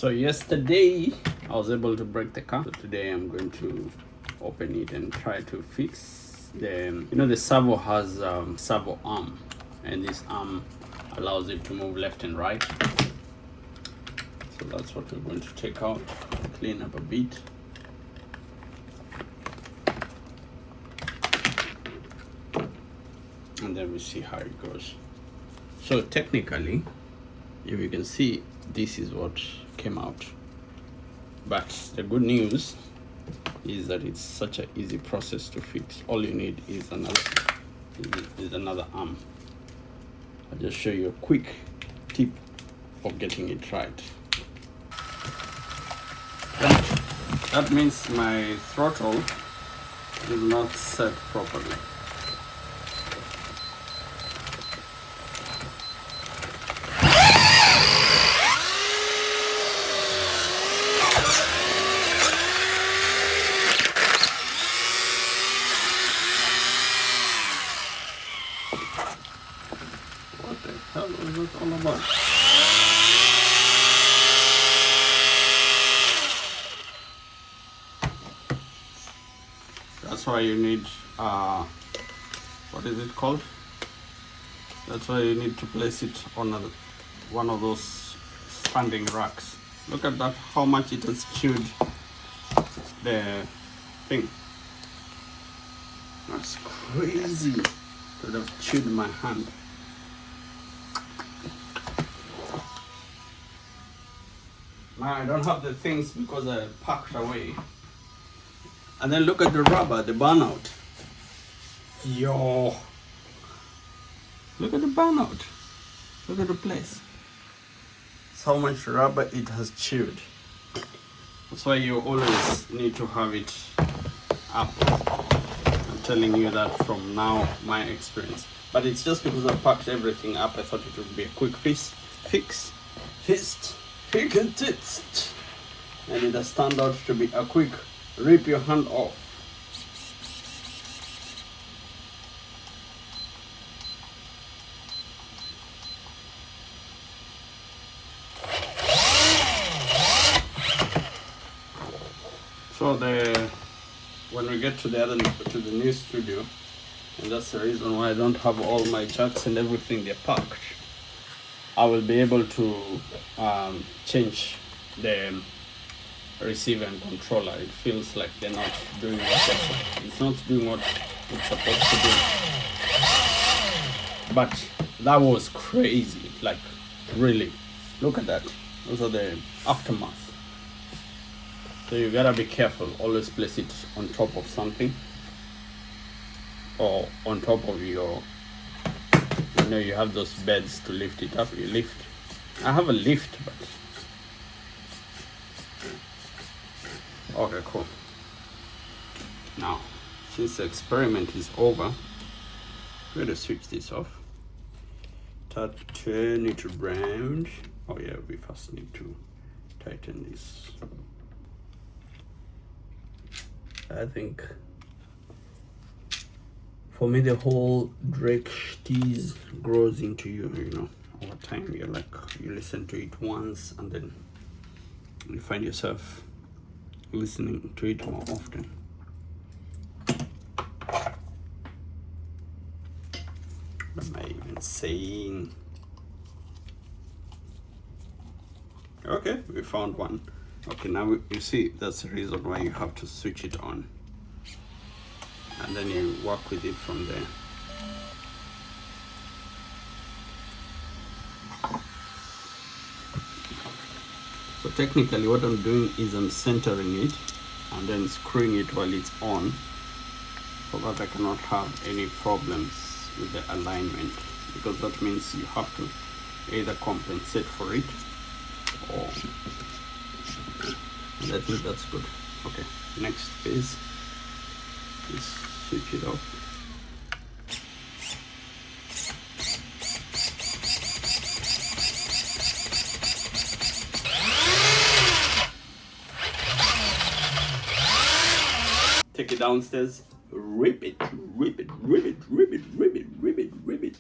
So yesterday I was able to break the car. So today I'm going to open it and try to fix the, the servo has servo arm, and this arm allows it to move left and right. So that's what we're going to take out, clean up a bit. And then we see how it goes. So technically, if you can see, this is what came out. But the good news is that it's such an easy process to fix. All you need is another arm. I'll just show you a quick tip of getting it right. That means my throttle is not set properly. What the hell is that all about? That's why you need what is it called? That's why you need to place it on one of those standing racks. Look at that, how much it has chewed the thing. That's crazy. It would have chewed my hand. Now I don't have the things because I packed away. And then look at the rubber, the burnout. Yo! Look at the burnout. Look at the place. So much rubber it has chewed. That's why you always need to have it up. I'm telling you that from now, my experience. But it's just because I packed everything up, I thought it would be a quick fix. And it has turned out to be a quick rip your hand off. So when we get to the new studio, and that's the reason why I don't have all my jacks and everything they're packed, I will be able to change the receiver and controller. It feels like they're not doing it's not doing what it's supposed to do. But that was crazy, like really. Look at that. Those are the aftermath. So you gotta be careful. Always place it on top of something, or on top of your, you have those beds to lift it up. You lift. I have a lift, but okay, cool. Now, since the experiment is over, I'm going to switch this off. Turn it around. Oh yeah, we first need to tighten this. I think for me the whole Drake tease grows into you, over time. You're like, you listen to it once and then you find yourself listening to it more often. What am I even saying? Okay, we found one. Okay, now you see, that's the reason why you have to switch it on, and then you work with it from there. So technically what I'm doing is I'm centering it and then screwing it while it's on, so that I cannot have any problems with the alignment, because that means you have to either compensate for it or, and I think that's good. Okay, next phase is switch it off. Take it downstairs, rip it, rip it, rip it, rip it, rip it, rip it, rip it.